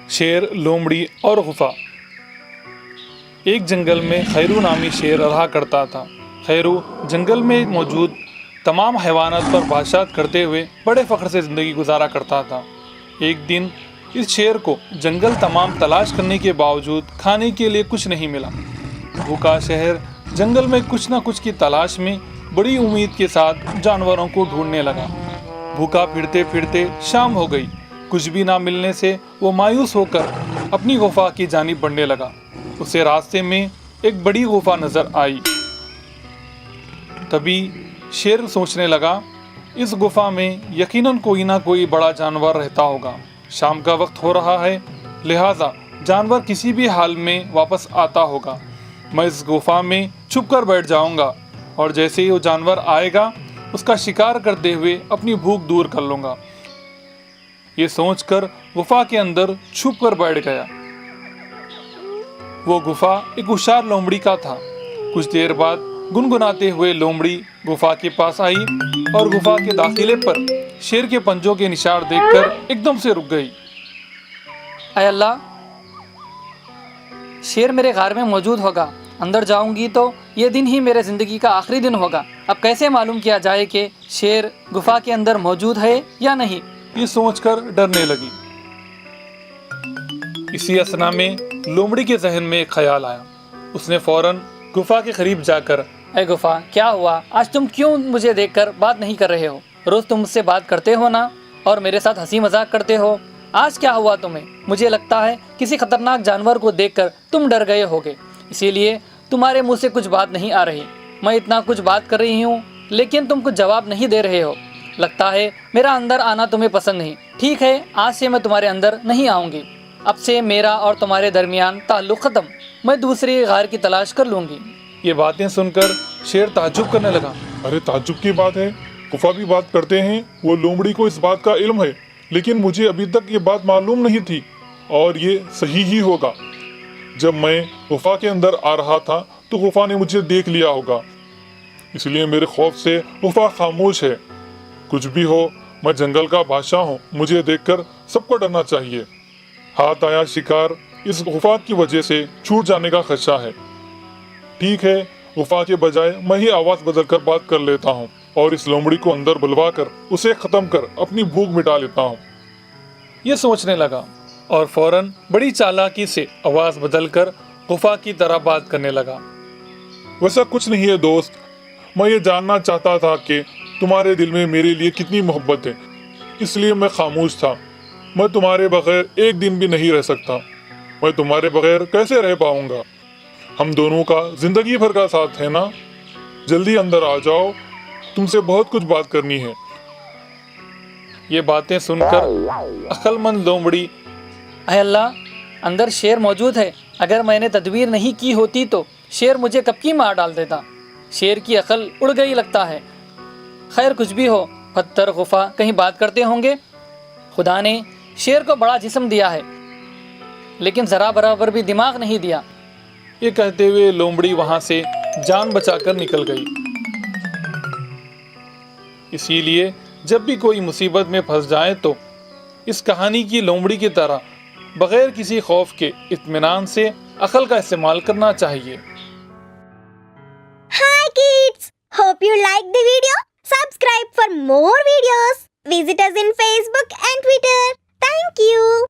شیر، لومڑی اور غفا۔ ایک جنگل میں خیرو نامی شیر رہا کرتا تھا۔ خیرو جنگل میں موجود تمام حیوانات پر بادشاہت کرتے ہوئے بڑے فخر سے زندگی گزارا کرتا تھا۔ ایک دن اس شیر کو جنگل تمام تلاش کرنے کے باوجود کھانے کے لیے کچھ نہیں ملا۔ بھوکا شہر جنگل میں کچھ نہ کچھ کی تلاش میں بڑی امید کے ساتھ جانوروں کو ڈھونڈنے لگا۔ بھوکا پھرتے پھرتے شام ہو گئی۔ کچھ بھی نہ ملنے سے وہ مایوس ہو کر اپنی غفا کی جانب بڑھنے لگا۔ اسے راستے میں ایک بڑی غفا نظر آئی۔ تبھی شیر سوچنے لگا، اس غفا میں یقیناً کوئی نہ کوئی بڑا جانور رہتا ہوگا۔ شام کا وقت ہو رہا ہے، لہٰذا جانور کسی بھی حال میں واپس آتا ہوگا۔ میں اس غفا میں چھپ کر بیٹھ جاؤں گا اور جیسے ہی وہ جانور آئے گا اس کا شکار کرتے ہوئے اپنی بھوک دور کر لوں گا۔ یہ سوچ کر غفا کے اندر چھپ کر بیٹھ گیا۔ وہ غفا ایک ہوشیار لومڑی کا تھا۔ کچھ دیر بعد گنگناتے ہوئے لومڑی غفا کے پاس آئی اور غفا کے داخلے پر شیر کے پنجوں کے نشان دیکھ کر ایک دم سے رک گئی۔ اے اللہ، شیر میرے غار میں موجود ہوگا۔ اندر جاؤں گی تو یہ دن ہی میرے زندگی کا آخری دن ہوگا۔ اب کیسے معلوم کیا جائے کہ شیر غفا کے اندر موجود ہے یا نہیں؟ یہ سوچ کر ڈرنے لگی۔ اسی اثنا میں لومڑی کے ذہن میں ایک خیال آیا۔ اس نے فوراً غفا کے قریب جا کر، اے غفا، کیا ہوا؟ آج تم کیوں مجھے دیکھ کر بات نہیں کر رہے ہو؟ روز تم مجھ سے بات کرتے ہو نا، اور میرے ساتھ ہنسی مذاق کرتے ہو۔ آج کیا ہوا تمہیں؟ مجھے لگتا ہے کسی خطرناک جانور کو دیکھ کر تم ڈر گئے ہوگے، اسی لیے تمہارے منہ سے کچھ بات نہیں آ رہی۔ میں اتنا کچھ بات کر رہی ہوں لیکن تم کچھ جواب نہیں دے رہے ہو۔ لگتا ہے میرا اندر آنا تمہیں پسند نہیں۔ ٹھیک ہے، آج سے میں تمہارے اندر نہیں آؤں گی۔ اب سے میرا اور تمہارے درمیان تعلق ختم۔ میں دوسری غار کی تلاش کر لوں گی۔ یہ باتیں سن کر شیر تعجب کرنے لگا۔ ارے تعجب کی بات ہے، غفا بھی بات کرتے ہیں۔ وہ لومڑی کو اس بات کا علم ہے، لیکن مجھے ابھی تک یہ بات معلوم نہیں تھی، اور یہ صحیح ہی ہوگا۔ جب میں غفا کے اندر آ رہا تھا تو غفا نے مجھے دیکھ لیا ہوگا، اس لیے میرے خوف سے غفا خاموش ہے۔ کچھ بھی ہو، میں جنگل کا بادشاہ ہوں، مجھے دیکھ کر سب کو ڈرنا چاہیے۔ ہاتھ آیا شکار اس غفا کی وجہ سے چھوٹ جانے کا خدشہ ہے۔ ٹھیک ہے، غفا کے بجائے میں ہی آواز بدل کر بات کر لیتا ہوں اور اس لومڑی کو اندر بلوا کر اسے ختم کر اپنی بھوک مٹا لیتا ہوں۔ یہ سوچنے لگا اور فوراً بڑی چالاکی سے آواز بدل کر غفا کی طرح بات کرنے لگا۔ ویسا کچھ نہیں ہے دوست، میں یہ جاننا چاہتا تھا کہ تمہارے دل میں میرے لیے کتنی محبت ہے، اس لیے میں خاموش تھا۔ میں تمہارے بغیر ایک دن بھی نہیں رہ سکتا۔ میں تمہارے بغیر کیسے رہ پاؤں گا؟ ہم دونوں کا زندگی بھر کا ساتھ ہے نا؟ جلدی اندر آ جاؤ، تم سے بہت کچھ بات کرنی ہے۔ یہ باتیں سن کر عقل مند لومڑی، اے اللہ، اندر شیر موجود ہے۔ اگر میں نے تدبیر نہیں کی ہوتی تو شیر مجھے کب کی مار ڈال دیتا۔ شیر کی عقل اڑ گئی لگتا ہے۔ خیر کچھ بھی ہو، پتھر غفا کہیں بات کرتے ہوں گے۔ خدا نے شیر کو بڑا جسم دیا ہے لیکن ذرا برابر بھی دماغ نہیں دیا۔ یہ کہتے ہوئے لومڑی وہاں سے جان بچا کر نکل گئی۔ اسی لیے جب بھی کوئی مصیبت میں پھنس جائے تو اس کہانی کی لومڑی کی طرح بغیر کسی خوف کے اطمینان سے عقل کا استعمال کرنا چاہیے۔ Hi kids! Hope you liked the video. Subscribe for more videos. Visit us in Facebook and Twitter. Thank you.